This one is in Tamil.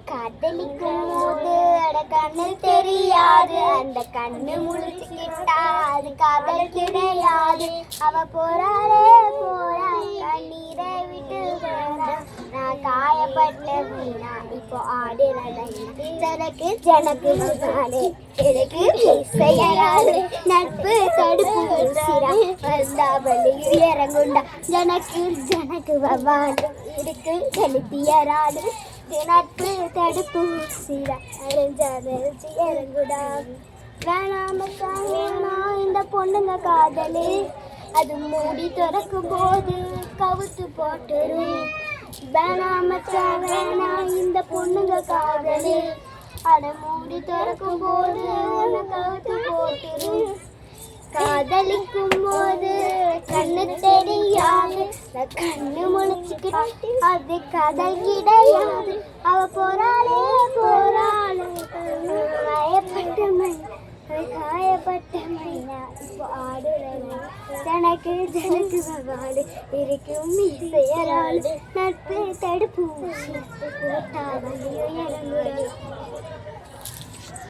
காதலிக்கும் போது அட கண்ணு தெரியாது, அந்த கண்ணு முழிச்சுக்கிட்டா அது காதல் கிடையாது. அவ போறாளே போறா கண்ணீரை விட்டு போறா, நான் காயப்பட்ட மீனா இப்போ ஆடுறேன். ஜனக்கு ஜனக்கு நானே எனக்கு செய்யறாரு நட்பு தடுப்பு சிரா வந்தா வழியில் இறங்குண்டா. ஜனக்கு ஜனக்கு வவாடு இருக்கு செலுத்தியராடு நட்பு தடுப்பு சிரா இறங்குடா. வேணாமத்தான் வேணாம் இந்த பொண்ணுங்க காதலு, அது மூடி திறக்கும் போது கவுத்து போட்டுரும். வேணாமத்தான் வேணாம் இந்த பொண்ணுங்க காதலு, அட மூடி திறக்கும் போது கவுத்து போட்டுரும். காதலிக்கும் போது கண்ணு தெரியாது, கண்ணு முழிச்சுக்கிட்டு அது காதல் கிடையாது. அவ போறாளே போறாளே காயப்பட்ட மைனா, காயப்பட்ட மைனா இப்போ ஆடுறேன். ஜனக்கு ஜனக்கு வவாடு இருக்கும் இசையராடு நட்பு தடுப்பு போட்டா வழியும் இறங்குட.